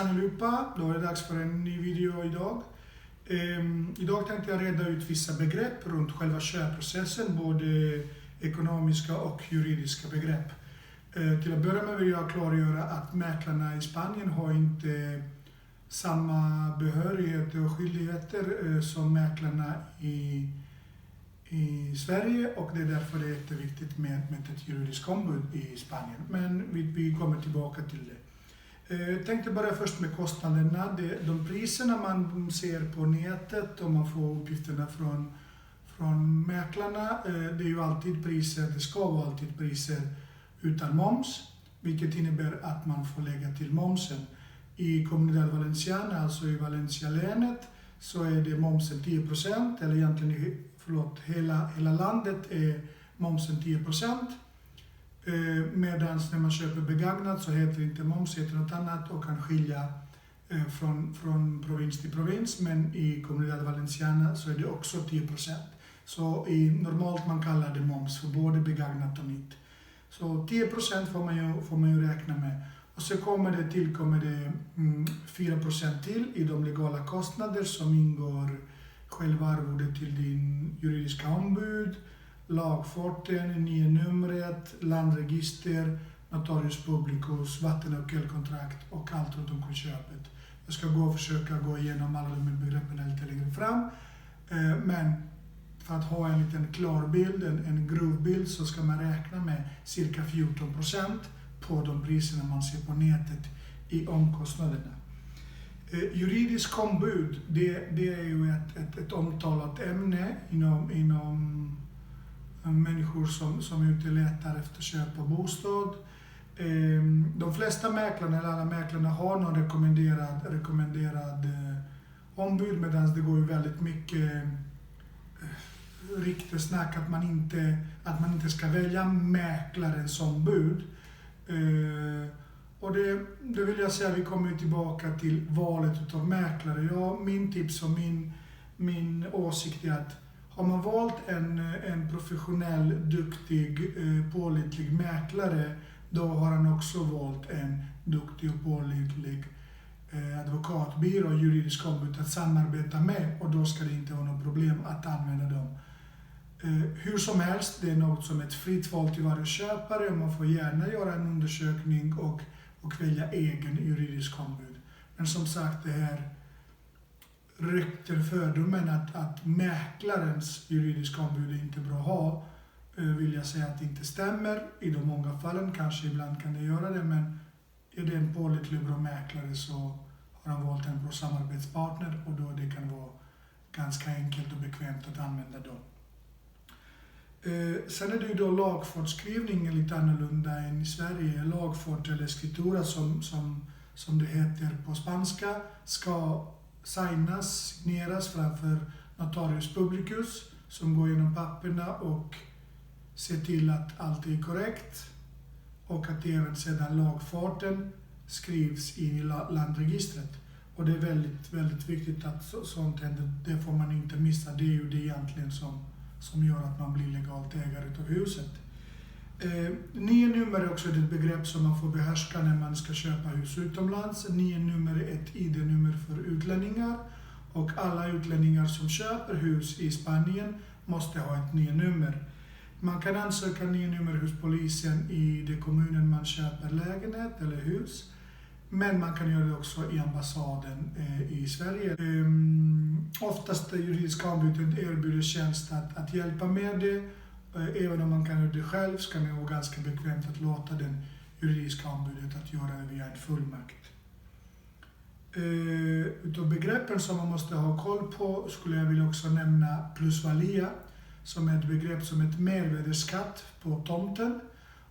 Hejsan allihopa, då är det dags för en ny video idag. Idag tänkte jag reda ut vissa begrepp runt själva köpprocessen, både ekonomiska och juridiska begrepp. Till att börja med vill jag klargöra att mäklarna i Spanien har inte samma behörigheter och skyldigheter som mäklarna i Sverige, och det är därför det är jätteviktigt med ett juridiskt ombud i Spanien. Men vi kommer tillbaka till det. Jag tänkte börja först med kostnaderna. De priserna man ser på nätet och man får uppgifterna från mäklarna, det är ju alltid priser, det ska vara alltid priser utan moms, vilket innebär att man får lägga till momsen. I Comunidad Valenciana, alltså i Valencia-länet, så är det momsen 10%, eller egentligen hela landet är momsen 10%. Medan när man köper begagnat så heter det inte moms, heter något annat och kan skilja från provins till provins. Men i Comunidad Valenciana så är det också 10%. Så normalt man kallar det moms för både begagnat och nytt. Så 10% får man ju räkna med. Och så tillkommer det 4% till i de legala kostnader som ingår själva arvodet till din juridiska ombud, lagfarten, nya numret, landregister, notarius publicus, vatten- och elkontrakt och allt runt omkring köpet. Jag ska försöka gå igenom alla de här begreppen lite längre fram. Men för att ha en liten klar bild, en grov bild, så ska man räkna med cirka 14% på de priserna man ser på nätet i omkostnaderna. Juridisk ombud, det är ju ett omtalat ämne inom människor som är ute och letar efter köp av bostad. De flesta mäklarna, eller alla mäklarna, har någon rekommenderad ombud, medan det går ju väldigt mycket ryktesnack att man inte ska välja mäklarens ombud. Och det vill jag säga, vi kommer tillbaka till valet av mäklare. Min tips och min åsikt är att har man valt en professionell, duktig, pålitlig mäklare, då har han också valt en duktig och pålitlig advokatbyrå och juridisk ombud att samarbeta med, och då ska det inte vara något problem att använda dem. Hur som helst, det är något som ett fritt val till varje köpare, och man får gärna göra en undersökning och välja egen juridisk ombud. Men som sagt, det här fördomen att mäklarens juridiska ombud är inte bra att ha, vill jag säga att det inte stämmer. I de många fallen, kanske ibland kan det göra det, men är det en pålitlig bra mäklare så har han valt en bra samarbetspartner, och då det kan vara ganska enkelt och bekvämt att använda dem. Sen är det ju då lagfartsskrivningen lite annorlunda än i Sverige. Lagfart eller escritura som det heter på spanska ska signeras framför notarius publicus, som går igenom papperna och ser till att allt är korrekt, och att även sedan lagfarten skrivs in i landregistret. Och det är väldigt, väldigt viktigt att sånt händer. Det får man inte missa. Det är ju det egentligen som gör att man blir legalt ägare av huset. Nya nummer är också ett begrepp som man får behärska när man ska köpa hus utomlands. Nya nummer är ett ID-nummer för utlänningar, och alla utlänningar som köper hus i Spanien måste ha ett nya nummer. Man kan ansöka nya nummer hos polisen i den kommunen man köper lägenhet eller hus, men man kan göra det också i ambassaden i Sverige. Oftast juridiska ombudet erbjuder tjänst att hjälpa med det. Även om man kan göra det själv, ska det vara ganska bekvämt att låta den juridiska ombudet att göra det via en fullmakt. Utav begreppen som man måste ha koll på skulle jag vilja också nämna plusvalia, som är ett begrepp som ett mervärdesskatt på tomten,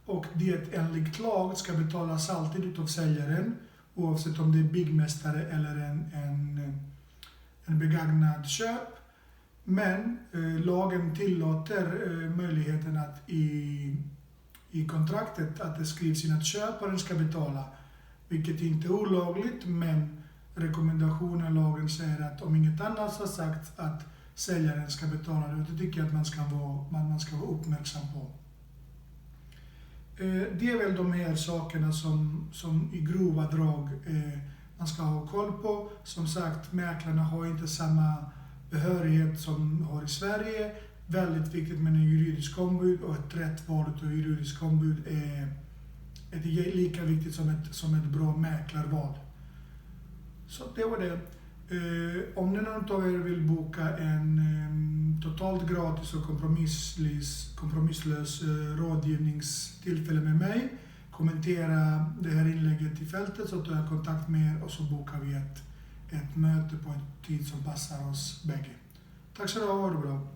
och det enligt lag ska betalas alltid utav säljaren, oavsett om det är byggmästare eller en begagnad köp. Men lagen tillåter möjligheten att i kontraktet att det skrivs in att köparen ska betala, vilket inte är olagligt, men rekommendationen i lagen säger att om inget annat har sagt att säljaren ska betala det, och det tycker jag att man ska vara uppmärksam på. Det är väl de här sakerna som i grova drag man ska ha koll på. Som sagt, mäklarna har inte samma behörighet som har i Sverige. Väldigt viktigt med en juridisk ombud, och ett rätt val av juridisk ombud är lika viktigt som ett bra mäklarval. Så det var det. Om någon av er vill boka en totalt gratis och kompromisslös rådgivningstillfälle med mig, kommentera det här inlägget i fältet, så tar jag kontakt med er och så bokar vi ett möte på en tid som passar oss bägge. Tack så du ha, det bra.